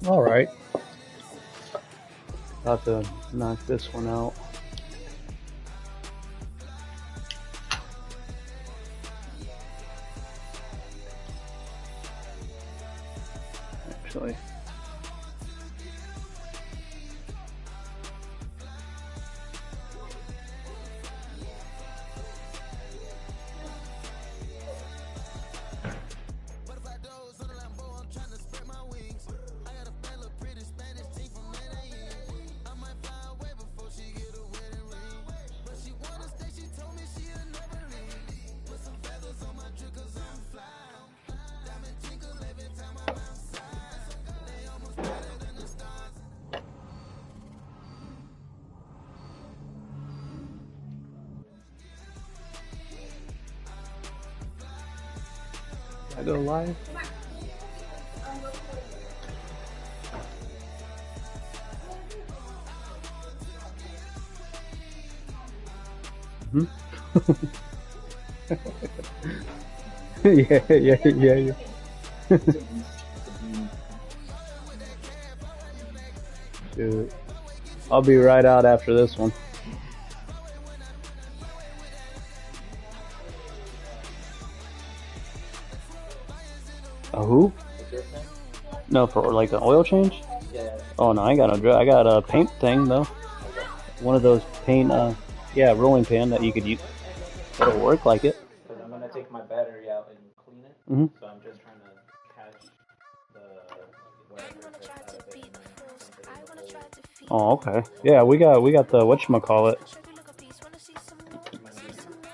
All right. About to knock this one out. Actually. I go live? Hmm? yeah. Dude, I'll be right out after this one. A who? No, for like an oil change? Yeah. Oh no, I ain't got no drill. I got a paint thing though. One of those paint, yeah, rolling pin that you could use. It'll work like it. Because I'm gonna take my battery out and clean it. Mm-hmm. So I'm just trying to catch the whatever that's out of it and then dump it in the hole. Oh, okay. Yeah, we got the whatchamacallit.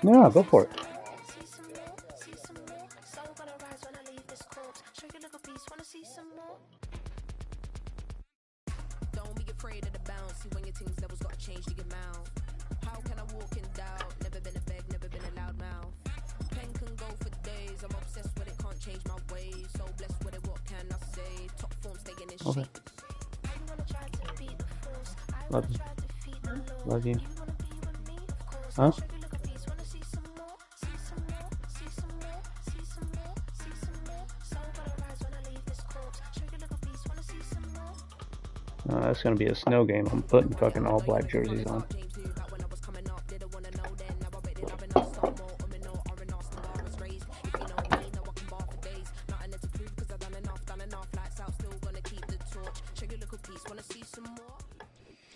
Yeah, go for it. Don't be afraid of the bounce. See when your things levels gotta change to get mouth. How can I walk in doubt? Never been a beg, never been a loud mouth. Pen can go for days. I'm obsessed with it, can't change my ways. So blessed with it, what can I say? Top form staying in shape. Love you. Love you. Huh? That's gonna be a snow game. I'm putting fucking all black jerseys on.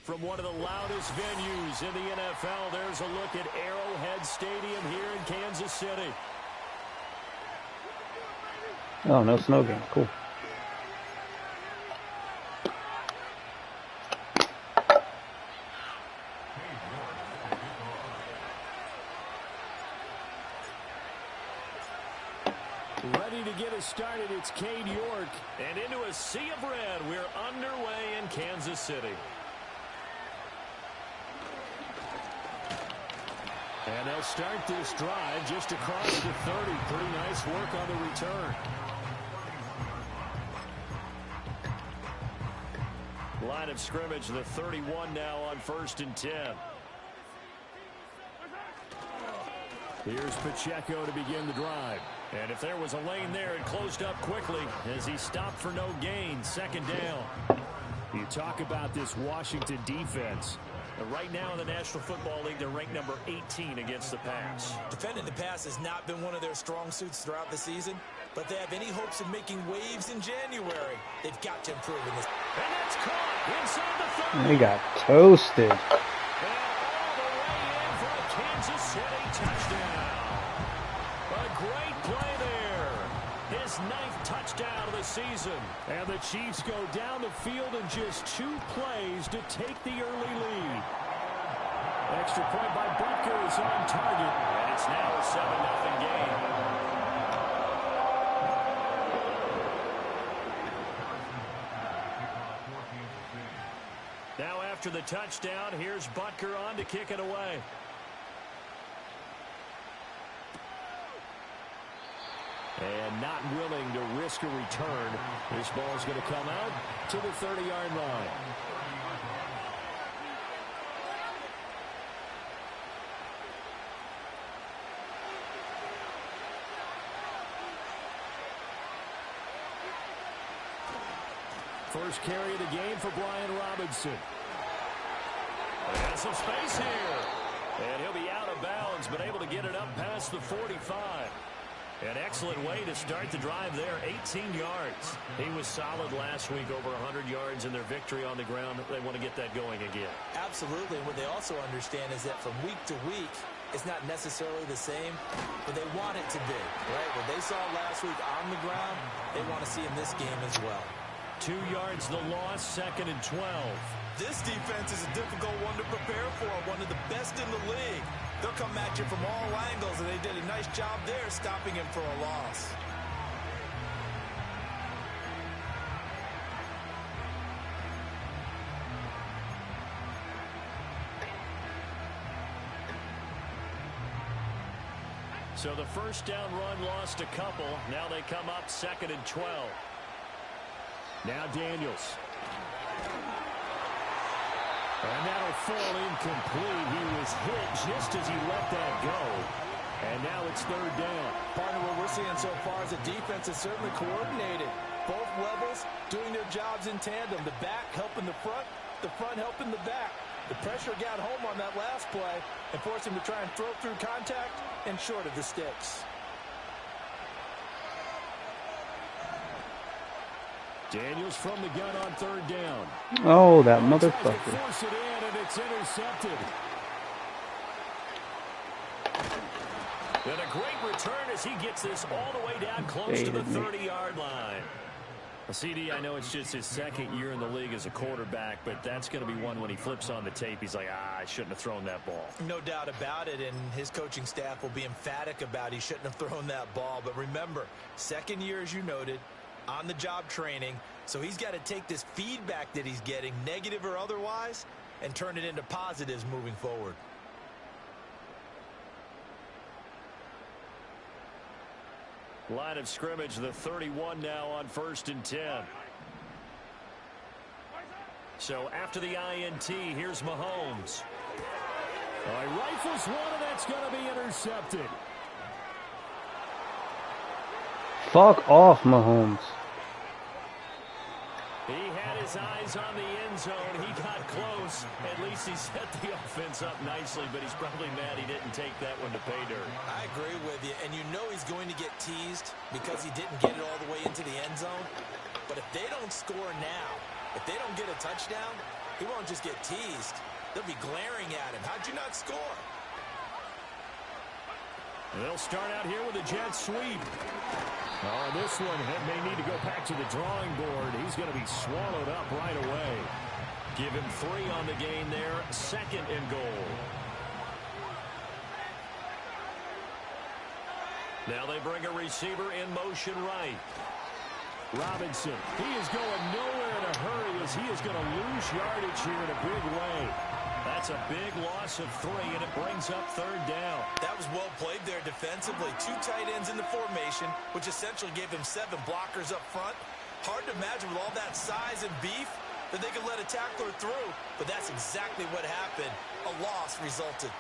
From one of the loudest venues in the NFL, there's a look at Arrowhead Stadium here in Kansas City. Oh, no snow game. Cool. Ready to get us started, it's Cade York. And into a sea of red, we're underway in Kansas City. And they'll start this drive just across the 30. Pretty nice work on the return. Line of scrimmage, the 31 now on 1st and 10. Here's Pacheco to begin the drive. And if there was a lane there, it closed up quickly as he stopped for no gain. 2nd down. You talk about this Washington defense. Right now in the National Football League, they're ranked number 18 against the pass. Defending the pass has not been one of their strong suits throughout the season, but they have any hopes of making waves in January. They've got to improve in this. And that's caught inside the 30. He got toasted. And all the way in for a Kansas City touchdown. A great play there. His 9th touchdown of the season. And the Chiefs go down the field in just 2 plays to take the early lead. Extra point by Butker is on target. And it's now a 7-0 game. Now after the touchdown, here's Butker on to kick it away. And not willing to risk a return. This ball is going to come out to the 30-yard line. first carry of the game for Brian Robinson. And some space here. And he'll be out of bounds, but able to get it up past the 45. An excellent way to start the drive there, 18 yards. He was solid last week, over 100 yards in their victory on the ground. They want to get that going again. Absolutely, and what they also understand is that from week to week, it's not necessarily the same, but they want it to be, right? What they saw last week on the ground, they want to see in this game as well. 2 yards the loss, 2nd and 12. This defense is a difficult one to prepare for, one of the best in the league. They'll come at you from all angles, and they did a nice job there stopping him for a loss. So the first down run lost a couple. Now they come up 2nd and 12. Now Daniels. And that'll fall incomplete. He was hit just as he let that go. And now it's 3rd down. Partner, what we're seeing so far is the defense is certainly coordinated. Both levels doing their jobs in tandem. The back helping the front helping the back. The pressure got home on that last play and forced him to try and throw through contact and short of the sticks. Daniels from the gun on 3rd down. Oh, that motherfucker. Force it in, and it's intercepted. And a great return as he gets this all the way down close to the 30-yard line. CD, I know it's just his 2nd year in the league as a quarterback, but that's going to be one when he flips on the tape. He's like, I shouldn't have thrown that ball. No doubt about it, and his coaching staff will be emphatic about he shouldn't have thrown that ball. But remember, 2nd year, as you noted, on-the-job training, so he's got to take this feedback that he's getting, negative or otherwise, and turn it into positives moving forward. Line of scrimmage, the 31 now on 1st and 10. So after the INT, here's Mahomes. He rifles one, and that's going to be intercepted. Fuck off, Mahomes. He had his eyes on the end zone. He got close. At least he set the offense up nicely, but he's probably mad he didn't take that one to pay dirt. I agree with you, and you know he's going to get teased because he didn't get it all the way into the end zone. But if they don't score now, if they don't get a touchdown, he won't just get teased. They'll be glaring at him. How'd you not score? They'll start out here with a jet sweep. Oh, this one may need to go back to the drawing board. He's going to be swallowed up right away. Give him 3 on the gain there. 2nd and goal. Now they bring a receiver in motion right. Robinson, he is going nowhere in a hurry as he is going to lose yardage here in a big way. That's a big loss of 3, and it brings up 3rd down. That was well played there defensively. 2 tight ends in the formation, which essentially gave him 7 blockers up front. Hard to imagine with all that size and beef that they could let a tackler through, but that's exactly what happened. A loss resulted.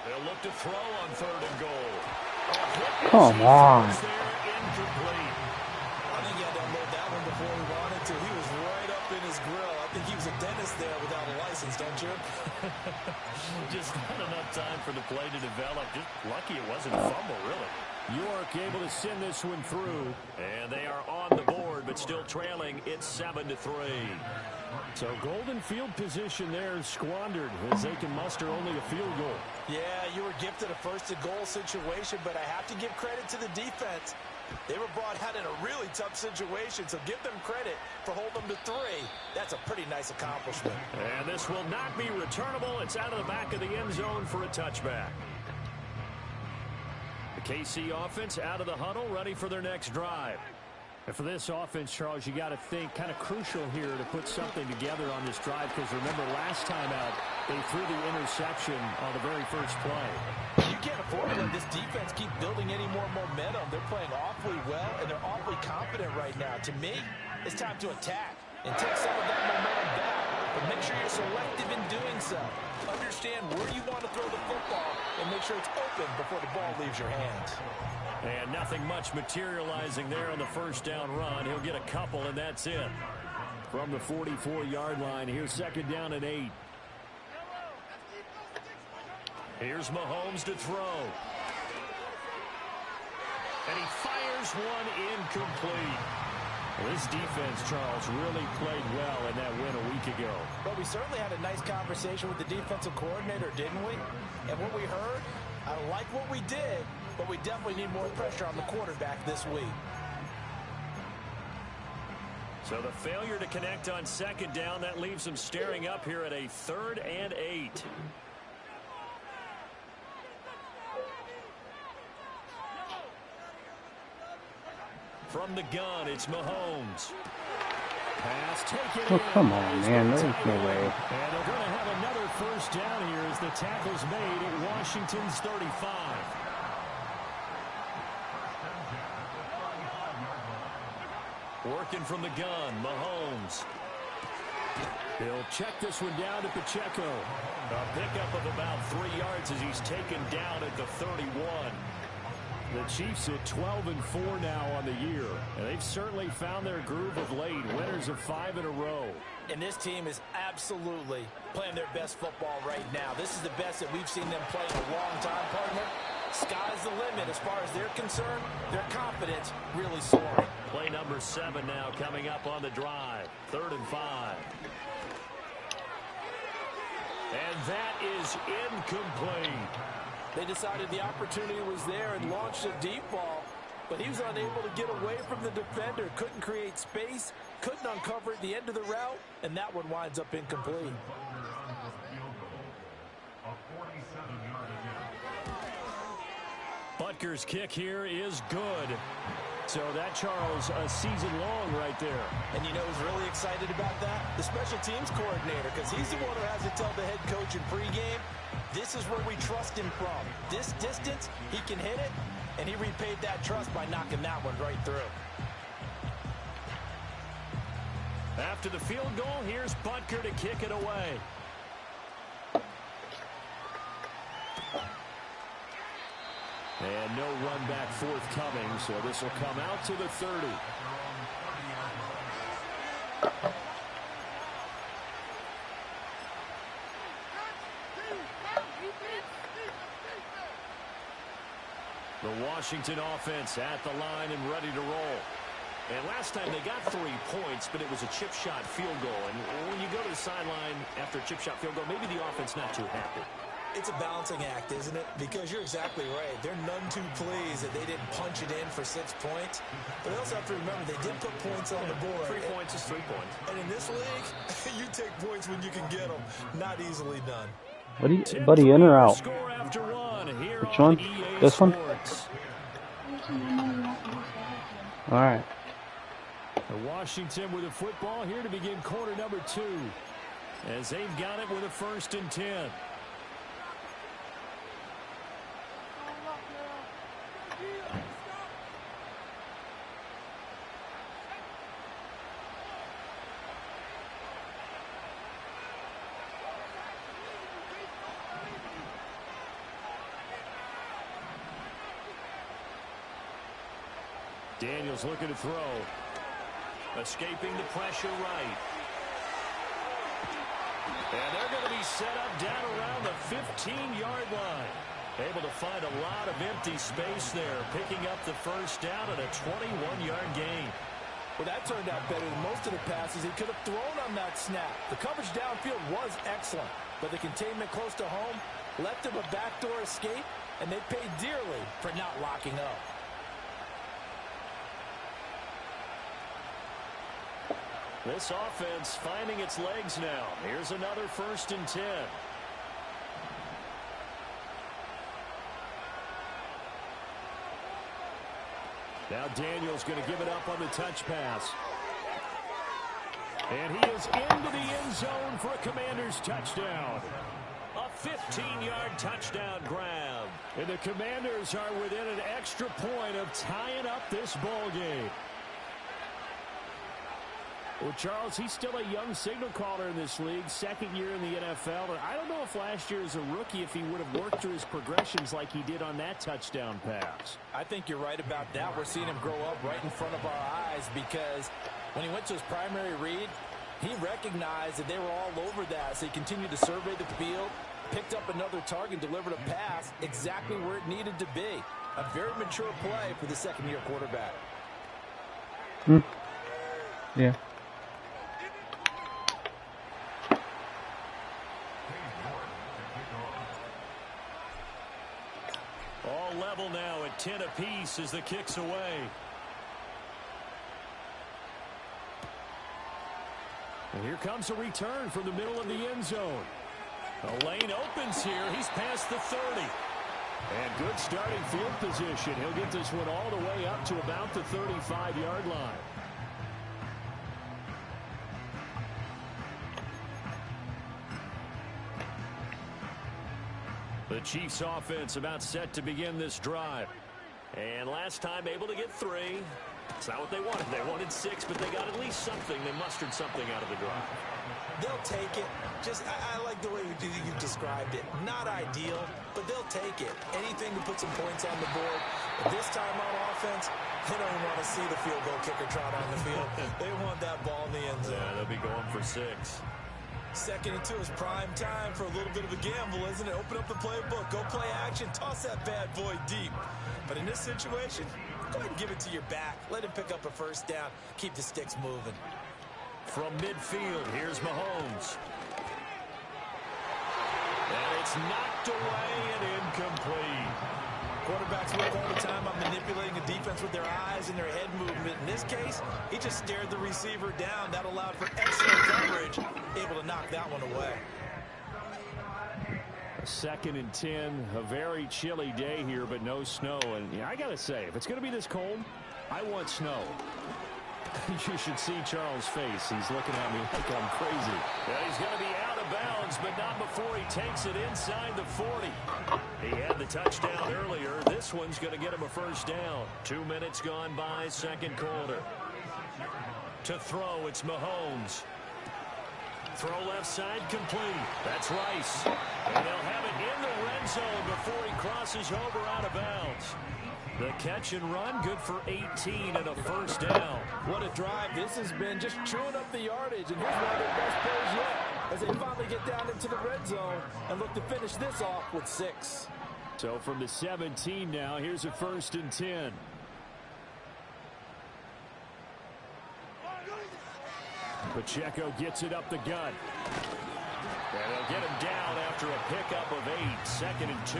They'll look to throw on 3rd and goal. Come on. Incomplete. I think he had to unload that one before he wanted to. He was right up in his grill. I think he was a dentist there without a license, don't you? Just not enough time for the play to develop. Just lucky it wasn't a fumble, really. York able to send this one through. And they are on the board, but still trailing. It's 7-3. So golden field position there squandered as they can muster only a field goal. Yeah, you were gifted a 1st and goal situation, but I have to give credit to the defense. They were brought out in a really tough situation, so give them credit for holding them to 3. That's a pretty nice accomplishment. And this will not be returnable. It's out of the back of the end zone for a touchback. The KC offense out of the huddle, ready for their next drive. And for this offense, Charles, you got to think kind of crucial here to put something together on this drive, because remember last time out, they threw the interception on the very first play. You can't afford to let this defense keep building any more momentum. They're playing awfully well, and they're awfully confident right now. To me, it's time to attack and take some of that momentum back. but make sure you're selective in doing so. Understand where you want to throw the football and make sure it's open before the ball leaves your hands. And nothing much materializing there on the first down run. He'll get a couple, and that's it. From the 44-yard line, here's second down and 8. Here's Mahomes to throw. And he fires one incomplete. Well, this defense, Charles, really played well in that win a week ago. But we certainly had a nice conversation with the defensive coordinator, didn't we? And what we heard, I like what we did, but we definitely need more pressure on the quarterback this week. So the failure to connect on second down, that leaves him staring up here at a 3rd and 8. From the gun, it's Mahomes. Pass taken. Oh, come on, man. There's no way. And they're going to have another first down here as the tackle's made at Washington's 35. Working from the gun, Mahomes. He'll check this one down to Pacheco. A pickup of about 3 yards as he's taken down at the 31. The Chiefs at 12-4 now on the year, and they've certainly found their groove of late, winners of 5 in a row. And this team is absolutely playing their best football right now. This is the best that we've seen them play in a long time, partner. Sky's the limit as far as they're concerned. Their confidence really soaring. Play number 7 now coming up on the drive. 3rd and 5. And that is incomplete. They decided the opportunity was there and launched a deep ball, but he was unable to get away from the defender. Couldn't create space, couldn't uncover at the end of the route, and that one winds up incomplete. Butker's kick here is good. So that, Charles, a season long right there. And you know who's really excited about that? The special teams coordinator, because he's the one who has to tell the head coach in pregame, this is where we trust him from. This distance, he can hit it, and he repaid that trust by knocking that one right through. After the field goal, here's Butker to kick it away. And no run back forthcoming, so this will come out to the 30. The Washington offense at the line and ready to roll. And last time they got 3 points, but it was a chip shot field goal. And when you go to the sideline after a chip shot field goal, maybe the offense not too happy. It's a balancing act, isn't it? Because you're exactly right. They're none too pleased that they didn't punch it in for 6 points. But they also have to remember they did put points on the board. 3 points is 3 points. And in this league, you take points when you can get them. Not easily done. Buddy, in or out? Which one? This one? All right. Washington with a football here to begin quarter number 2. As they've got it with a 1st and 10. Daniels looking to throw. Escaping the pressure right. And they're going to be set up down around the 15-yard line. Able to find a lot of empty space there, picking up the first down at a 21-yard gain. Well, that turned out better than most of the passes he could have thrown on that snap. The coverage downfield was excellent, but the containment close to home left him a backdoor escape, and they paid dearly for not locking up. This offense finding its legs now. Here's another 1st and 10. Now Daniels going to give it up on the touch pass. And he is into the end zone for a Commanders touchdown. A 15-yard touchdown grab. And the Commanders are within an extra point of tying up this ball game. Well, Charles, he's still a young signal caller in this league, second year in the NFL. I don't know if last year as a rookie, if he would have worked through his progressions like he did on that touchdown pass. I think you're right about that. We're seeing him grow up right in front of our eyes because when he went to his primary read, he recognized that they were all over that, so he continued to survey the field, picked up another target, delivered a pass exactly where it needed to be. A very mature play for the second-year quarterback. Yeah. All level now at 10 apiece as the kick's away. And here comes a return from the middle of the end zone. A lane opens here. He's past the 30. And good starting field position. He'll get this one all the way up to about the 35-yard line. The Chiefs offense about set to begin this drive. And last time able to get 3. It's not what they wanted. They wanted 6, but they got at least something. They mustered something out of the drive. They'll take it. I like the way you described it. Not ideal, but they'll take it. Anything to put some points on the board. This time on offense, they don't even want to see the field goal kicker trot on the field. They want that ball in the end zone. Yeah, they'll be going for 6. 2nd and 2 is prime time for a little bit of a gamble, isn't it? Open up the playbook, go play action, toss that bad boy deep. But in this situation, go ahead and give it to your back. Let him pick up a first down. Keep the sticks moving. From midfield, here's Mahomes. And it's knocked away and incomplete. Quarterbacks work all the time on manipulating a defense with their eyes and their head movement. In this case, he just stared the receiver down. That allowed for excellent coverage. Able to knock that one away. 2nd and 10, a very chilly day here, but no snow. And yeah, I got to say, if it's going to be this cold, I want snow. You should see Charles' face. He's looking at me like I'm crazy. Yeah, he's going to be out of bounds, but not before he takes it inside the 40. He had the touchdown earlier. This one's going to get him a first down. 2 minutes gone by, second quarter. To throw, it's Mahomes. Throw left side complete. That's Rice. And they'll have it in the red zone before he crosses over out of bounds. The catch and run, good for 18 and a first down. What a drive this has been, just chewing up the yardage. And here's one of their best plays yet as they finally get down into the red zone and look to finish this off with 6. So from the 17 now, here's a 1st and 10. Pacheco gets it up the gut. And they'll get him down after a pickup of 8, 2nd and 2.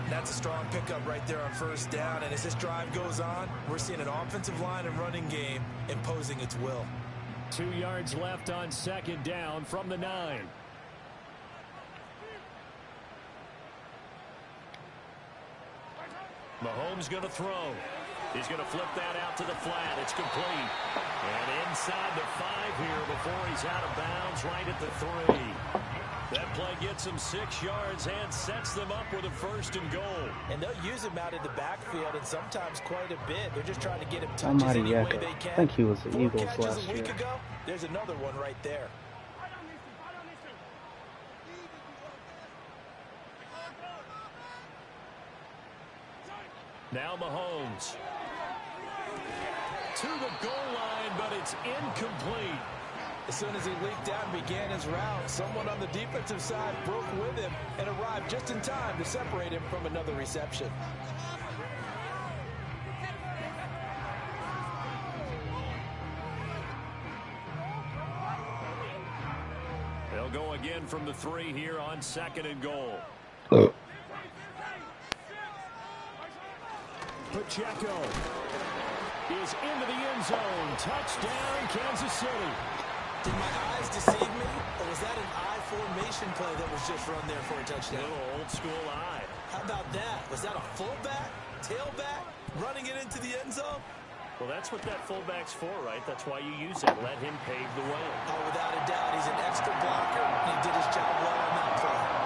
That's a strong pickup right there on first down. And as this drive goes on, we're seeing an offensive line and running game imposing its will. 2 yards left on 2nd down from the 9. Mahomes going to throw. He's going to flip that out to the flat. It's complete. And inside the 5 here before he's out of bounds right at the 3. That play gets him 6 yards and sets them up with a 1st and goal. And they'll use him out in the backfield and sometimes quite a bit. They're just trying to get him touches any way they can. I think he was the 4 Eagles catches last a week year. ago. There's another one right there. Now Mahomes. To the goal line, but it's incomplete. As soon as he leaked out and began his route, someone on the defensive side broke with him and arrived just in time to separate him from another reception. They'll go again from the 3 here on 2nd and goal. Pacheco is into the end zone. Touchdown, Kansas City. Did my eyes deceive me, or was that an I formation play that was just run there for a touchdown? Little old school eye. How about that? Was that a fullback, tailback, running it into the end zone? Well, that's what that fullback's for, right? That's why you use that. Let him pave the way. Oh, without a doubt, he's an extra blocker, and he did his job well on that play.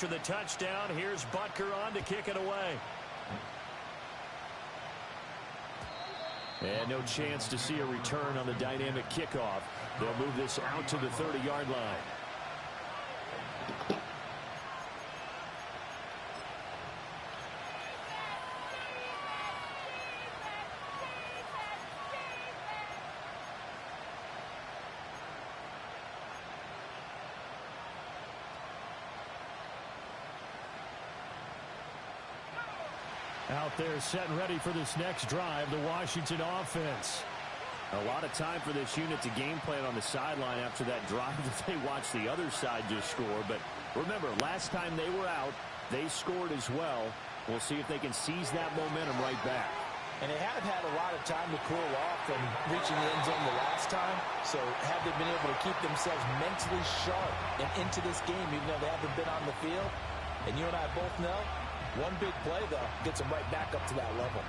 after the touchdown. Here's Butker on to kick it away. And no chance to see a return on the dynamic kickoff. They'll move this out to the 30-yard line. Out there setting ready for this next drive, the Washington offense. A lot of time for this unit to game plan on the sideline after that drive that they watched the other side just score. But remember, last time they were out, they scored as well. We'll see if they can seize that momentum right back. And they haven't had a lot of time to cool off from reaching the end zone the last time. So have they been able to keep themselves mentally sharp and into this game, even though they haven't been on the field? And you and I both know, one big play, though, gets them right back up to that level.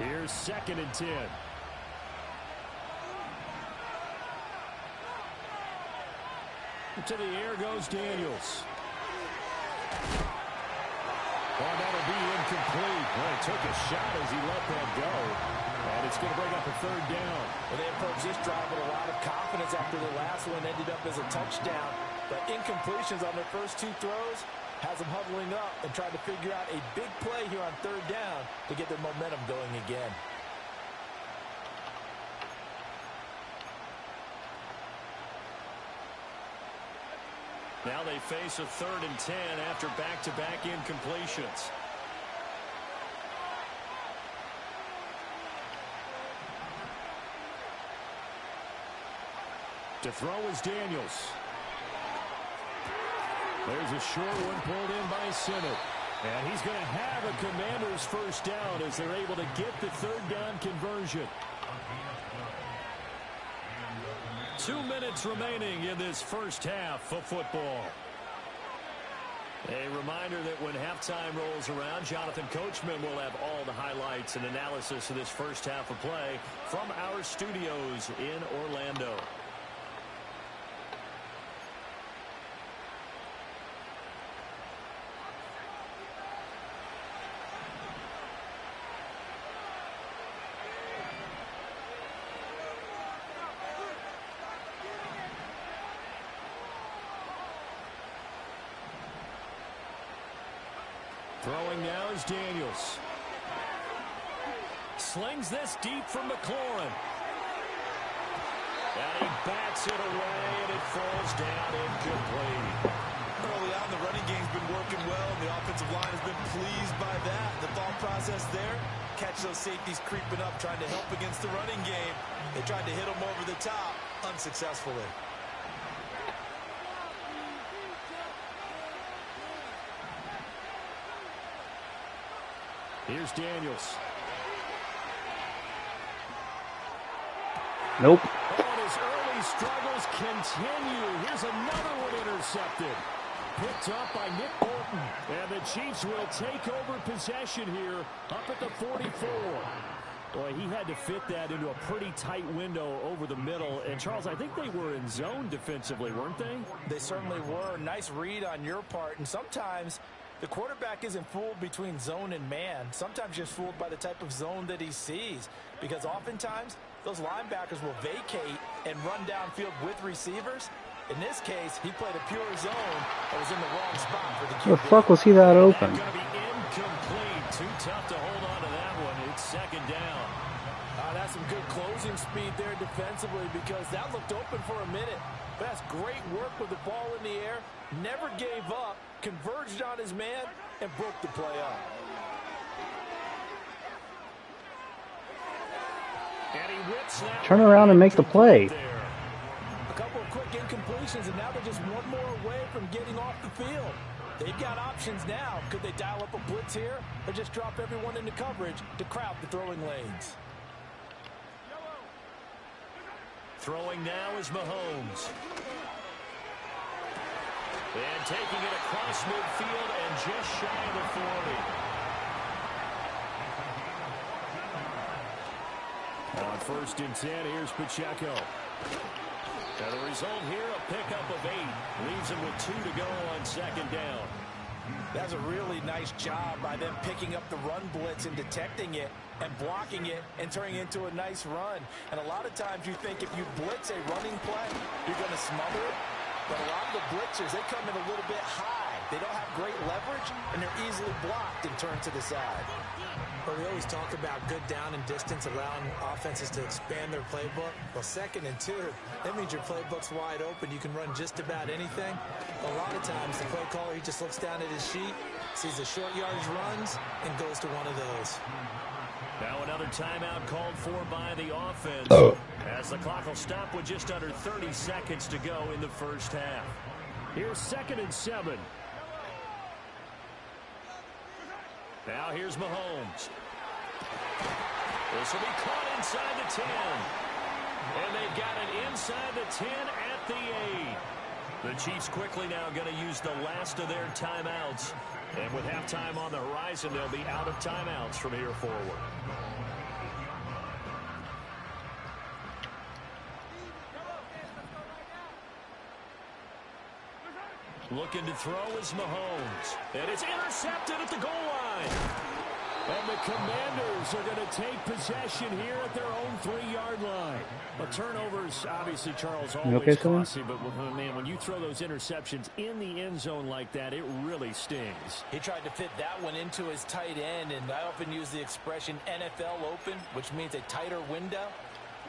Here's 2nd and 10. To the air goes Daniels. Oh, that'll be incomplete. Well, he took a shot as he let that go. And it's going to bring up a 3rd down. Well, they approached this drive with a lot of confidence after the last one ended up as a touchdown. But incompletions on their first 2 throws has them huddling up and trying to figure out a big play here on 3rd down to get their momentum going again. Now they face a 3rd and 10 after back-to-back incompletions. To throw is Daniels. There's a short one pulled in by Sinnott. And he's going to have a Commander's 1st down as they're able to get the 3rd down conversion. 2 minutes remaining in this first half of football. A reminder that when halftime rolls around, Jonathan Coachman will have all the highlights and analysis of this first half of play from our studios in Orlando. Throwing now is Daniels. Slings this deep from McLaurin. And he bats it away, and it falls down incomplete. Early on, the running game's been working well, and the offensive line has been pleased by that. The thought process there, catch those safeties creeping up, trying to help against the running game. They tried to hit them over the top, unsuccessfully. Here's Daniels. Nope. And his early struggles continue. Here's another one intercepted. Picked up by Nick Bolton. And the Chiefs will take over possession here up at the 44. Boy, he had to fit that into a pretty tight window over the middle. And, Charles, I think they were in zone defensively, weren't they? They certainly were. Nice read on your part. And sometimes the quarterback isn't fooled between zone and man. Sometimes just fooled by the type of zone that he sees. Because oftentimes, those linebackers will vacate and run downfield with receivers. In this case, he played a pure zone that was in the wrong spot for the QB. The fuck was he that open? That's going to be incomplete. Too tough to hold on to that one. It's 2nd down. That's some good closing speed there defensively because that looked open for a minute. But that's great work with the ball in the air. Never gave up, converged on his man, and broke the play up. And he whips that. Turn around and make the play. A couple of quick incompletions, and now they're just one more away from getting off the field. They've got options now. Could they dial up a blitz here or just drop everyone into coverage to crowd the throwing lanes? Throwing now is Mahomes. And taking it across midfield and just shy of the 40. On 1st and 10, here's Pacheco. And the result here, a pickup of 8. Leaves him with 2 to go on 2nd down. That's a really nice job by them picking up the run blitz and detecting it and blocking it and turning it into a nice run. And a lot of times you think if you blitz a running play, you're going to smother it. But a lot of the blitzers, they come in a little bit high. They don't have great leverage, and they're easily blocked and turned to the side. But we always talk about good down and distance, allowing offenses to expand their playbook. Well, 2nd and 2, that means your playbook's wide open. You can run just about anything. A lot of times, the play caller, he just looks down at his sheet, sees the short yardage runs, and goes to one of those. Now another timeout called for by the offense. As the clock will stop with just under 30 seconds to go in the first half. Here's 2nd and 7. Now here's Mahomes. This will be caught inside the 10. And they've got it inside the 10 at the 8. The Chiefs quickly now going to use the last of their timeouts. And with halftime on the horizon, they'll be out of timeouts from here forward. Looking to throw is Mahomes. And it's intercepted at the goal line. And the Commanders are going to take possession here at their own 3-yard line. But turnovers, obviously, Charles, always costly. But, man, when you throw those interceptions in the end zone like that, it really stings. He tried to fit that one into his tight end, and I often use the expression NFL open, which means a tighter window.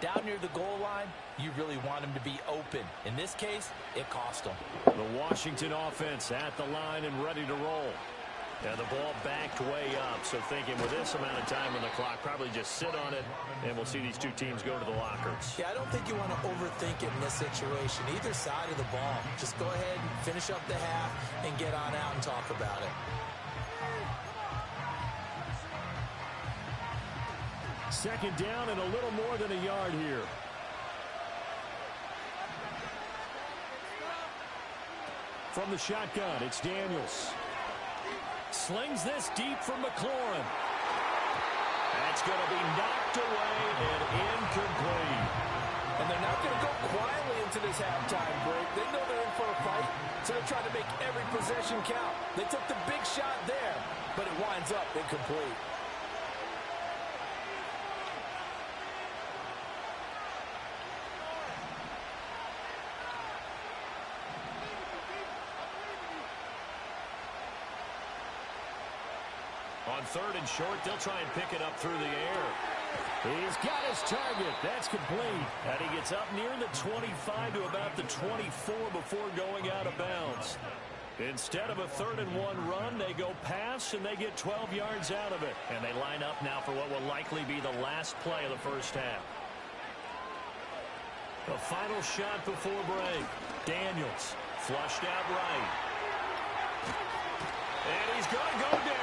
Down near the goal line, you really want him to be open. In this case, it cost him. The Washington offense at the line and ready to roll. And the ball backed way up, so thinking with this amount of time on the clock, probably just sit on it, and we'll see these two teams go to the lockers. Yeah, I don't think you want to overthink it in this situation. Either side of the ball. Just go ahead and finish up the half and get on out and talk about it. 2nd down and a little more than a yard here. From the shotgun, it's Daniels. Slings this deep from McLaurin. That's going to be knocked away and incomplete. And they're not going to go quietly into this halftime break. They know they're in for a fight, so they're trying to make every possession count. They took the big shot there, but it winds up incomplete. On 3rd and short, they'll try and pick it up through the air. He's got his target. That's complete. And he gets up near the 25 to about the 24 before going out of bounds. Instead of a 3rd and 1 run, they go pass, and they get 12 yards out of it. And they line up now for what will likely be the last play of the first half. The final shot before break. Daniels flushed out right. And he's going to go down.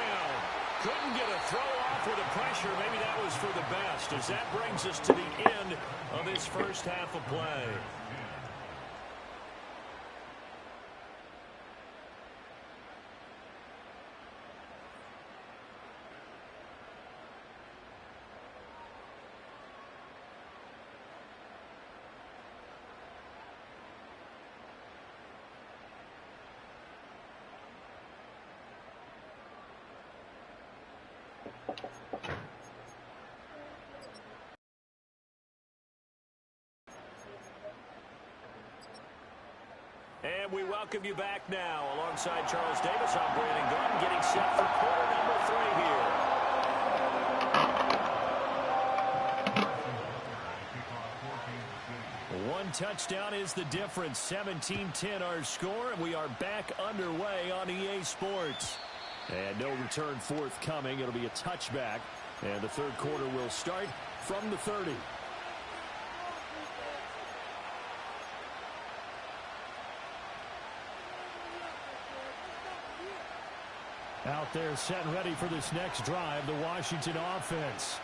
Couldn't get a throw off with the pressure. Maybe that was for the best, as that brings us to the end of this first half of play. And we welcome you back now. Alongside Charles Davis, I'm Brandon Glenn, getting set for quarter number 3 here. One touchdown is the difference. 17-10 our score, and we are back underway on EA Sports. And no return forthcoming. It'll be a touchback. And the third quarter will start from the 30. Out there set and ready for this next drive, the Washington offense.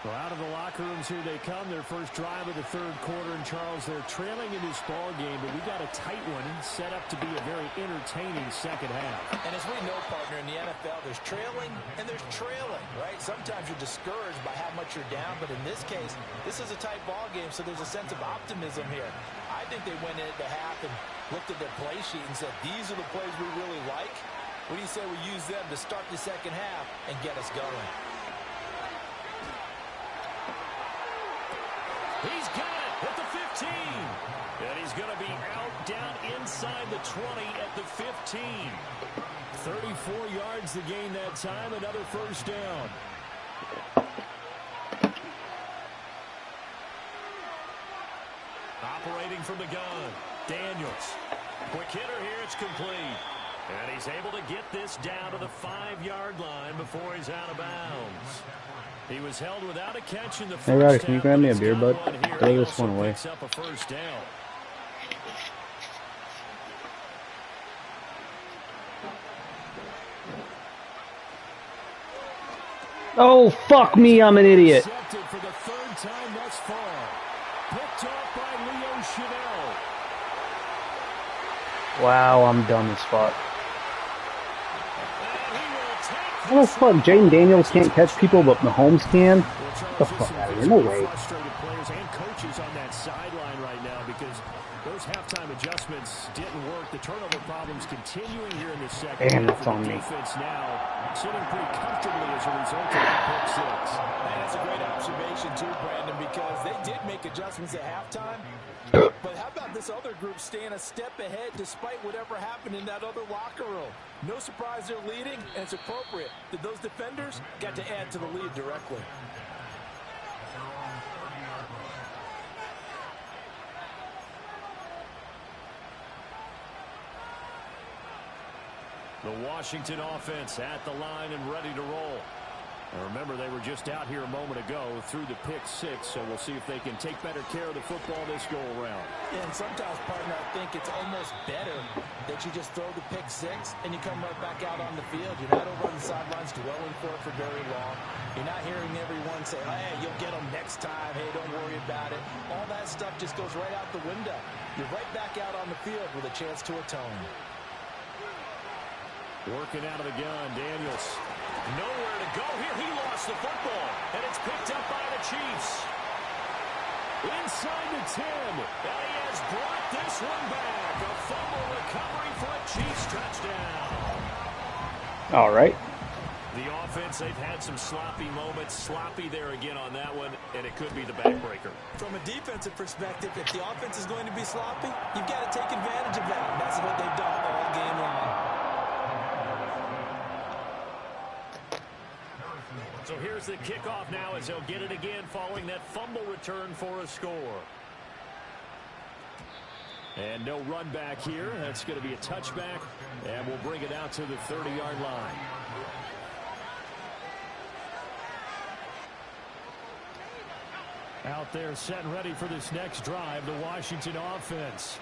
Well, out of the locker rooms here they come. Their first drive of the third quarter. And, Charles, they're trailing in this ball game, but we got a tight one set up to be a very entertaining second half. And as we know, partner, in the NFL, there's trailing and there's trailing, right? Sometimes you're discouraged by how much you're down, but in this case, this is a tight ball game, so there's a sense of optimism here. I think they went in at the half and looked at their play sheet and said, these are the plays we really like. What do you say we use them to start the second half and get us going? He's got it at the 15. And he's going to be out down inside the 20 at the 15. 34 yards to gain that time. Another first down. Operating from the gun. Daniels. Quick hitter here. It's complete. And he's able to get this down to the 5-yard line before he's out of bounds. He was held without a catch in the first. Hey, Ryder, can you grab me a beer, bud? Throw this one away. Up a first down. Oh, fuck me, I'm an idiot. Intercepted for the third time thus far. Picked off by Leo Chanel. Wow, I'm dumb as fuck. How the fuck Jaden Daniels can't catch people, but Mahomes can? Get the fuck out of here, no way. Frustrated players and coaches on that sideline right now because those halftime adjustments didn't work. The turnover problems continuing here in the second. Damn, it's on me. Defense now sitting pretty comfortably as a result of that pick six. And that's a great observation too, Brandon, because they did make adjustments at halftime. But how about this other group staying a step ahead despite whatever happened in that other locker room? No surprise they're leading, and it's appropriate that those defenders got to add to the lead directly. The Washington offense at the line and ready to roll. And remember, they were just out here a moment ago through the pick six, so we'll see if they can take better care of the football this go-around. Yeah, and sometimes, partner, I think it's almost better that you just throw the pick six and you come right back out on the field. You're not over on the sidelines dwelling for it for very long. You're not hearing everyone say, hey, you'll get them next time. Hey, don't worry about it. All that stuff just goes right out the window. You're right back out on the field with a chance to atone. Working out of the gun, Daniels. Nowhere to go here. He lost the football, and it's picked up by the Chiefs. Inside the 10, and he has brought this one back. A fumble recovery for a Chiefs touchdown. All right. The offense, they've had some sloppy moments. Sloppy there again on that one, and it could be the backbreaker. From a defensive perspective, if the offense is going to be sloppy, you've got to take advantage of that. And that's what they've done all game long. So here's the kickoff now as they'll get it again following that fumble return for a score. And no run back here. That's going to be a touchback, and we'll bring it out to the 30-yard line. Out there set and ready for this next drive, the Washington offense.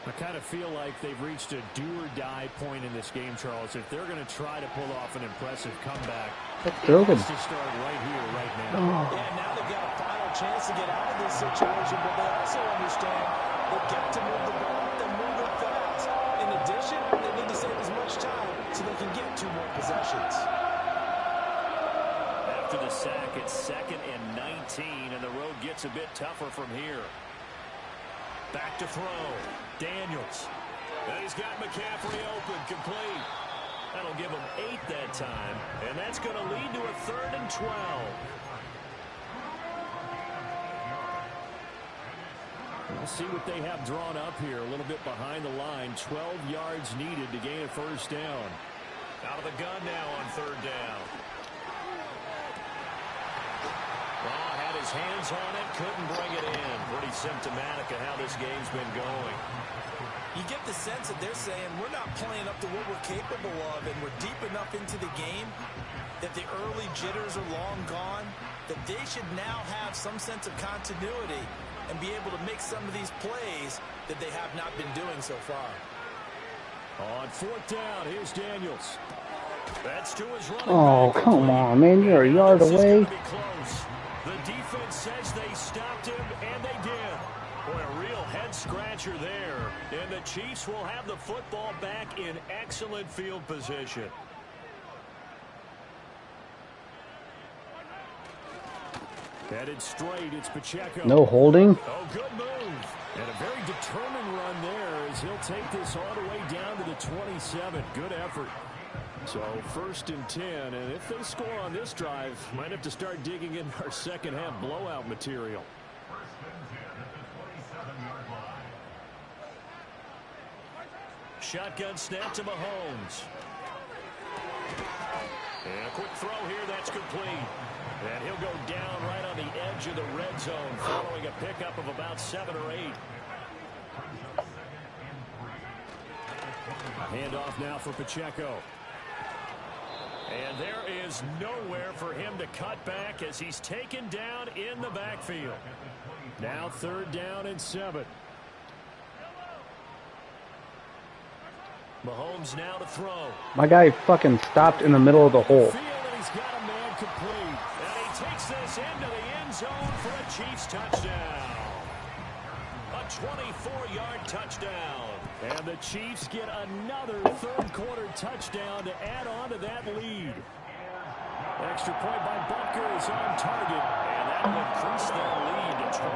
I kind of feel like they've reached a do-or-die point in this game, Charles. If they're going to try to pull off an impressive comeback, it has to start right here, right now. Oh. Yeah, now they've got a final chance to get out of this situation, but they also understand they've got to move the ball and move it fast. In addition, they need to save as much time so they can get 2 more possessions. After the sack, it's 2nd and 19, and the road gets a bit tougher from here. Back to throw. Daniels. And he's got McCaffrey open, complete. That'll give him 8 that time, and that's going to lead to a 3rd and 12. We'll see what they have drawn up here. A little bit behind the line. 12 yards needed to gain a first down. Out of the gun now on 3rd down. Raw had his hands on it, couldn't bring it in. Pretty symptomatic of how this game's been going. You get the sense that they're saying we're not playing up to what we're capable of, and we're deep enough into the game that the early jitters are long gone, that they should now have some sense of continuity and be able to make some of these plays that they have not been doing so far. On 4th down, here's Daniels. That's to his running Oh, back. come on, man. You're a yard away. The defense says they stopped him, and they did. Boy, a real head-scratcher there. And the Chiefs will have the football back in excellent field position. Headed straight, it's Pacheco. No holding. Oh, good move. And a very determined run there as he'll take this all the way down to the 27. Good effort. So 1st and 10, and if they score on this drive, might have to start digging in our second half blowout material. Shotgun snap to Mahomes. And a quick throw here, that's complete. And he'll go down right on the edge of the red zone following a pickup of about 7 or 8. A handoff now for Pacheco. And there is nowhere for him to cut back as he's taken down in the backfield. Now 3rd down and 7. Mahomes now to throw. My guy fucking stopped in the middle of the hole. He's got a man complete. And he takes this into the end zone for a Chiefs touchdown. A 24-yard touchdown. And the Chiefs get another 3rd quarter touchdown to add on to that lead. Extra point by Butker is on target. And that will increase their lead to 28.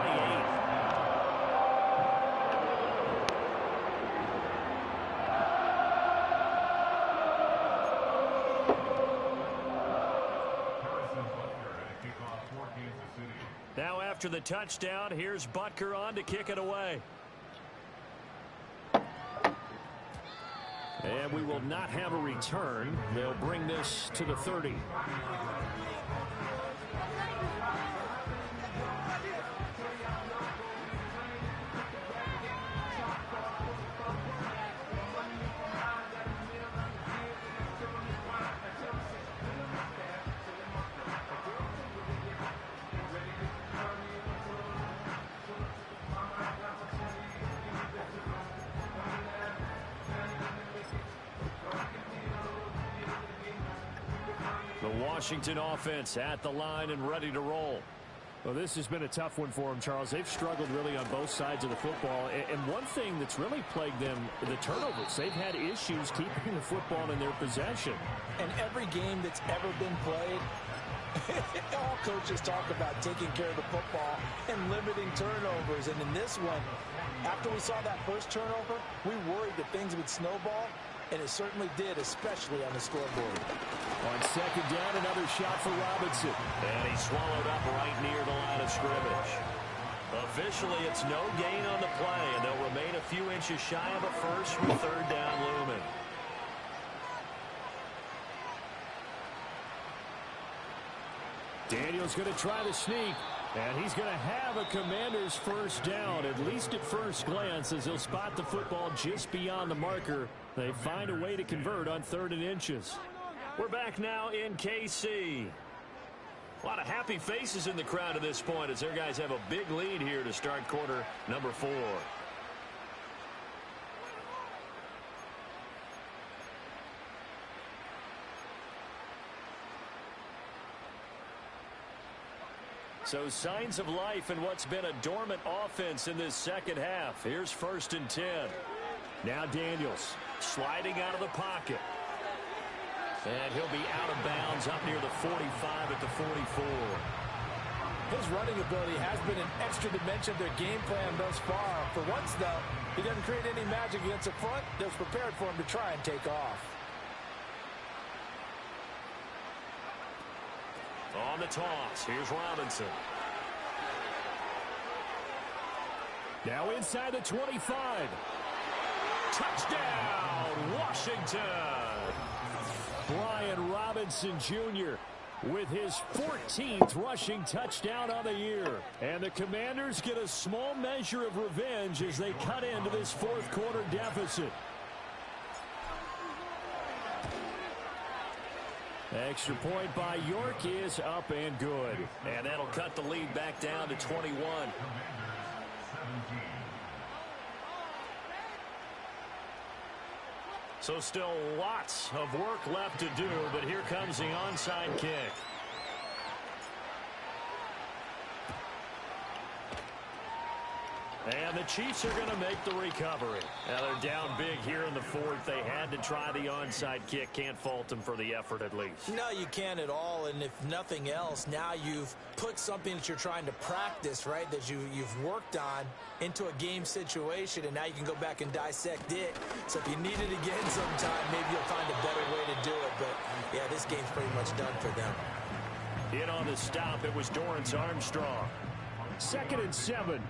Now after the touchdown, here's Butker on to kick it away. And we will not have a return. They'll bring this to the 30. Washington offense at the line and ready to roll. Well, this has been a tough one for them, Charles. They've struggled really on both sides of the football. And one thing that's really plagued them, the turnovers. They've had issues keeping the football in their possession. And every game that's ever been played, all coaches talk about taking care of the football and limiting turnovers. And in this one, after we saw that first turnover, we worried that things would snowball. And it certainly did, especially on the scoreboard. On 2nd down, another shot for Robinson. And he's swallowed up right near the line of scrimmage. Officially, it's no gain on the play, and they'll remain a few inches shy of a first with 3rd down looming. Daniel's going to try the sneak. And he's going to have a Commander's 1st down, at least at first glance, as he'll spot the football just beyond the marker. They find a way to convert on 3rd and inches. We're back now in KC. A lot of happy faces in the crowd at this point as their guys have a big lead here to start quarter number 4. So signs of life in what's been a dormant offense in this second half. Here's 1st and 10. Now Daniels sliding out of the pocket. And he'll be out of bounds up near the 45 at the 44. His running ability has been an extra dimension to their game plan thus far. For once, though, he doesn't create any magic against the front. They're prepared for him to try and take off. On the toss, here's Robinson. Now inside the 25. Touchdown, Washington. Brian Robinson Jr. with his 14th rushing touchdown on the year. And the Commanders get a small measure of revenge as they cut into this 4th quarter deficit. Extra point by York is up and good. And that'll cut the lead back down to 21. So still lots of work left to do, but here comes the onside kick. And the Chiefs are going to make the recovery. Now they're down big here in the fourth. They had to try the onside kick. Can't fault them for the effort at least. No, you can't at all. And if nothing else, now you've put something that you're trying to practice, right, that you've worked on into a game situation, and now you can go back and dissect it. So if you need it again sometime, maybe you'll find a better way to do it. But, yeah, this game's pretty much done for them. In on the stop, it was Dorrance Armstrong. 2nd and 7.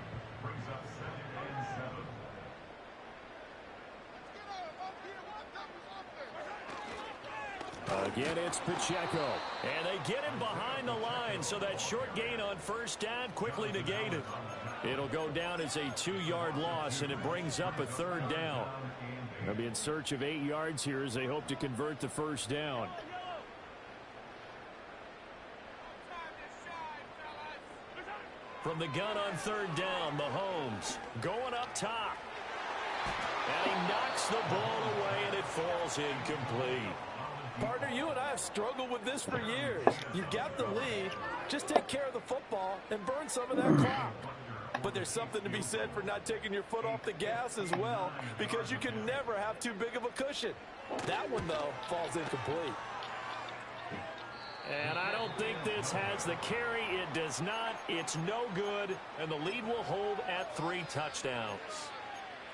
Again, it's Pacheco. And they get him behind the line, so that short gain on first down quickly negated. It'll go down as a 2-yard loss, and it brings up a 3rd down. They'll be in search of 8 yards here as they hope to convert the first down. From the gun on 3rd down, Mahomes going up top. And he knocks the ball away, and it falls incomplete. Partner, you and I have struggled with this for years. You got the lead. Just take care of the football and burn some of that clock. But there's something to be said for not taking your foot off the gas as well, because you can never have too big of a cushion. That one, though, falls incomplete. And I don't think this has the carry. It does not. It's no good. And the lead will hold at 3 touchdowns.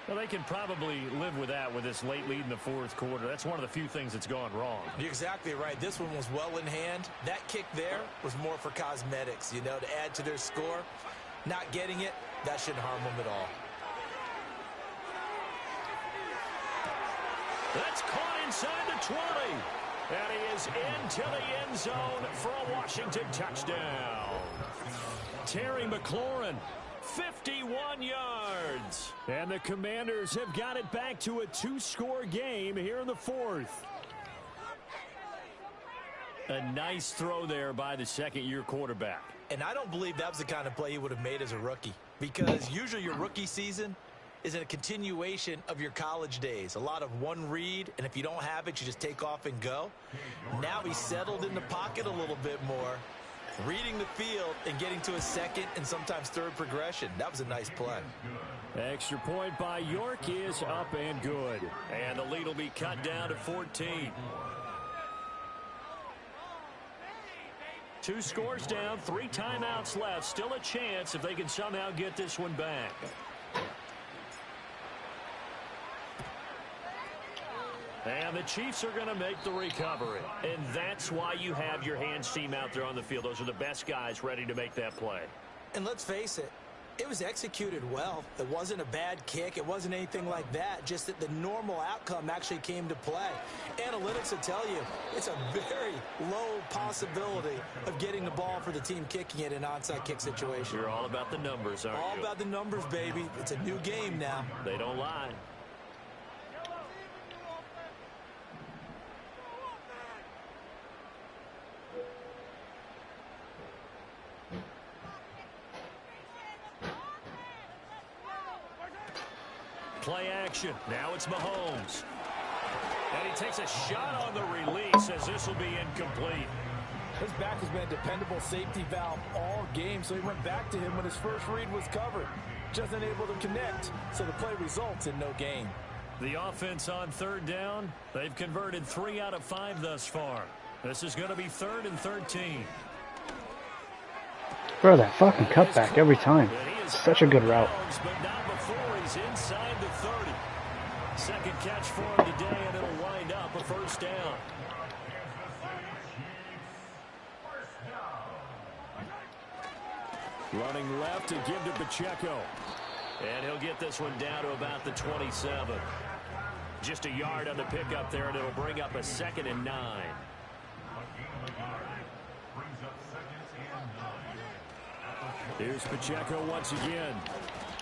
Well, they can probably live with that with this late lead in the 4th quarter. That's one of the few things that's gone wrong. You're exactly right. This one was well in hand. That kick there was more for cosmetics, you know, to add to their score. Not getting it, that shouldn't harm them at all. That's caught inside the 20. And he is into the end zone for a Washington touchdown. Terry McLaurin, 51 yards. And the Commanders have got it back to a 2-score game here in the 4th. A nice throw there by the second-year quarterback. And I don't believe that was the kind of play he would have made as a rookie, because usually your rookie season is a continuation of your college days. A lot of one read, and if you don't have it, you just take off and go. Now he's settled in the pocket a little bit more, reading the field and getting to a second and sometimes third progression. That was a nice play. Extra point by York is up and good. And the lead will be cut down to 14. 2 scores down, 3 timeouts left. Still a chance if they can somehow get this one back. And the Chiefs are going to make the recovery. And that's why you have your hands team out there on the field. Those are the best guys ready to make that play. And let's face it, it was executed well. It wasn't a bad kick. It wasn't anything like that. Just that the normal outcome actually came to play. Analytics will tell you it's a very low possibility of getting the ball for the team kicking it in an onside kick situation. You're all about the numbers, aren't you? All about the numbers, baby. It's a new game now. They don't lie. Play action. Now it's Mahomes. And he takes a shot on the release as this will be incomplete. His back has been a dependable safety valve all game, so he went back to him when his first read was covered. Just unable to connect, so the play results in no gain. The offense on 3rd down, they've converted 3 out of 5 thus far. This is going to be 3rd and 13. Bro, that fucking cutback every time. Such a good route. But not before he's inside the 30. Second catch for him today, and it'll wind up a first down. Running left to give to Pacheco. And he'll get this one down to about the 27. Just a yard on the pickup there, and it'll bring up a 2nd and 9. Here's Pacheco once again.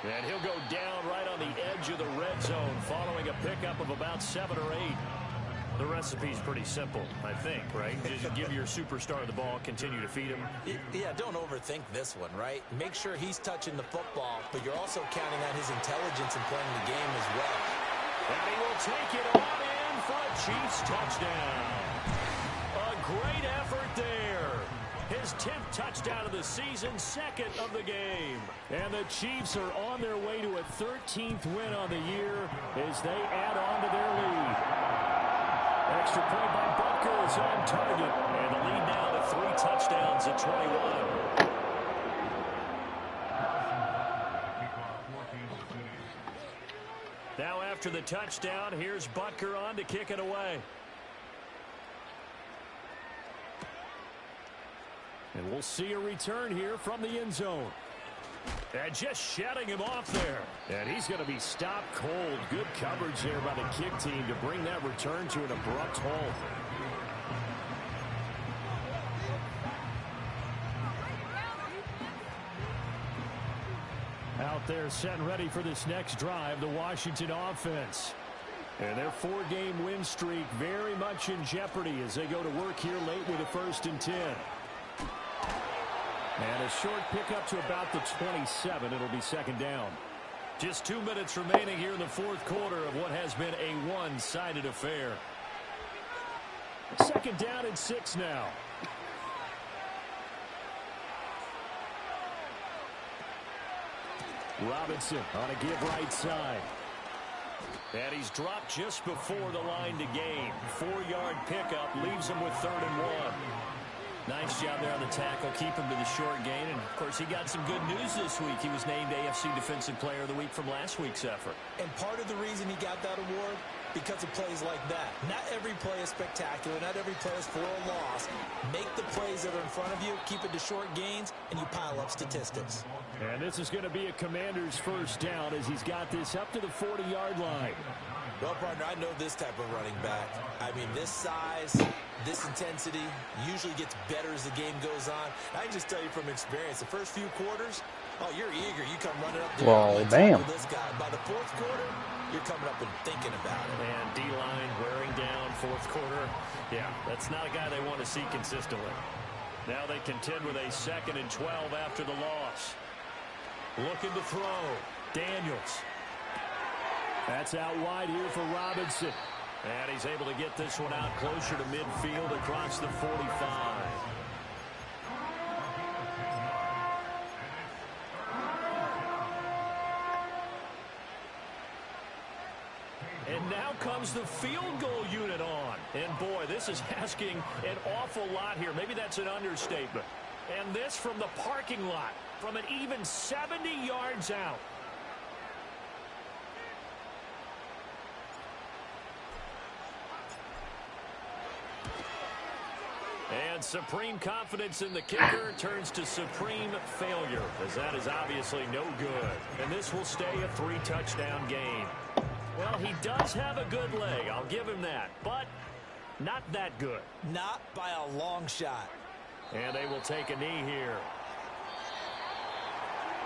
And he'll go down right on the edge of the red zone following a pickup of about 7 or 8. The recipe's pretty simple, I think, right? Just give your superstar the ball, continue to feed him. Yeah, don't overthink this one, right? Make sure he's touching the football, but you're also counting on his intelligence in playing the game as well. And he will take it on in for a Chiefs touchdown. A great effort there. His his 10th touchdown of the season, second of the game. And the Chiefs are on their way to a 13th win on the year as they add on to their lead. Extra point by Butker is on target. And the lead now to 3 touchdowns at 21. Now after the touchdown, here's Butker on to kick it away. And we'll see a return here from the end zone. And just shutting him off there. And he's going to be stopped cold. Good coverage there by the kick team to bring that return to an abrupt halt. Out there set and ready for this next drive, the Washington offense. And their 4-game win streak very much in jeopardy as they go to work here late with a 1st and 10. And a short pickup to about the 27. It'll be 2nd down. Just 2 minutes remaining here in the 4th quarter of what has been a one-sided affair. 2nd down and 6 now. Robinson on a give right side. And he's dropped just before the line to gain. 4-yard pickup leaves him with 3rd and 1. Nice job there on the tackle. Keep him to the short gain. And, of course, he got some good news this week. He was named AFC Defensive Player of the Week from last week's effort. And part of the reason he got that award, because of plays like that. Not every play is spectacular. Not every play is for a loss. Make the plays that are in front of you, keep it to short gains, and you pile up statistics. And this is going to be a Commander's 1st down as he's got this up to the 40-yard line. Well, partner, I know this type of running back. I mean, this size, this intensity usually gets better as the game goes on. I can just tell you from experience, the first few quarters, oh, you're eager. You come running up there. Well, bam. This guy. By the 4th quarter, you're coming up and thinking about it. And D-line wearing down 4th quarter. Yeah, that's not a guy they want to see consistently. Now they contend with a 2nd and 12 after the loss. Looking to throw. Daniels. That's out wide here for Robinson. And he's able to get this one out closer to midfield across the 45. And now comes the field goal unit on. And, boy, this is asking an awful lot here. Maybe that's an understatement. And this from the parking lot, from an even 70 yards out. And supreme confidence in the kicker turns to supreme failure, as that is obviously no good. And this will stay a 3-touchdown game. Well, he does have a good leg, I'll give him that, but not that good. Not by a long shot. And they will take a knee here.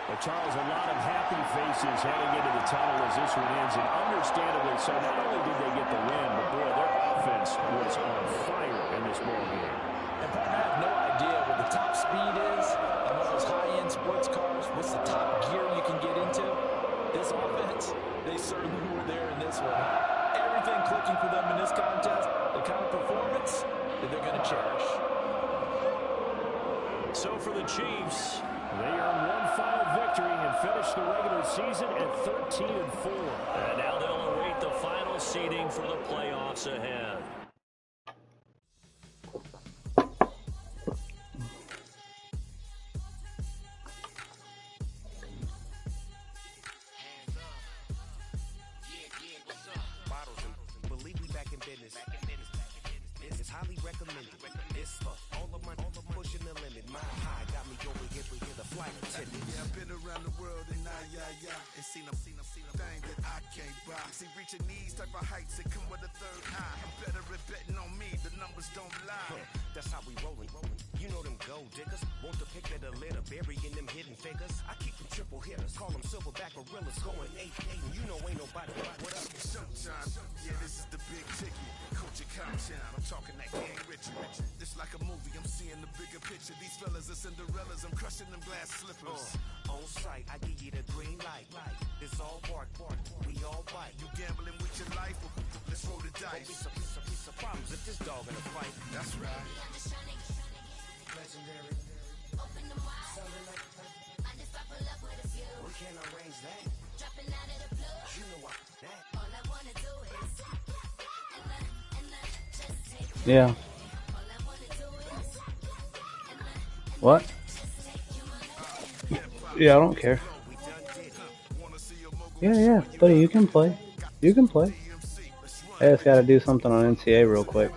Well, Charles, a lot of happy faces heading into the tunnel as this one ends, and understandably so. Not only did they get the win, but, boy, their offense was on fire in this ball game. And partner, I have no idea what the top speed is on one of those high-end sports cars. What's the top gear you can get into? This offense, they certainly were there in this one. Everything clicking for them in this contest, the kind of performance that they're going to cherish. So for the Chiefs, they earn one final victory and finish the regular season at 13-4. And now they'll await the final seeding for the playoffs ahead. It's highly recommended. It's for all of my pushing the limit. My high got me over here with the flight attendant. Yeah, I've been around the world and and seen them thing that I can't buy. See, reaching these type of heights, it come with a third eye. I'm better at betting on me, the numbers don't lie. That's how we rollin'. You know them gold diggers, want to pick at a litter, burying them hidden figures. I keep them triple hitters, call them silverback gorillas, going 8-8, and you know ain't nobody what up. Showtime, yeah, this is the big ticket. Coach at Comptown, I'm talking that gang Richard. It's like a movie, I'm seeing the bigger picture. These fellas are Cinderellas, I'm crushing them glass slippers. On sight, I give you the green light. It's all bark, we all bite. You gambling with your life? Let's roll the dice. Piece of problems if this dog in a fight. That's right. Legendary. Yeah. What? Yeah, I don't care. Yeah, buddy, you can play. You can play. I just gotta do something on NCA real quick.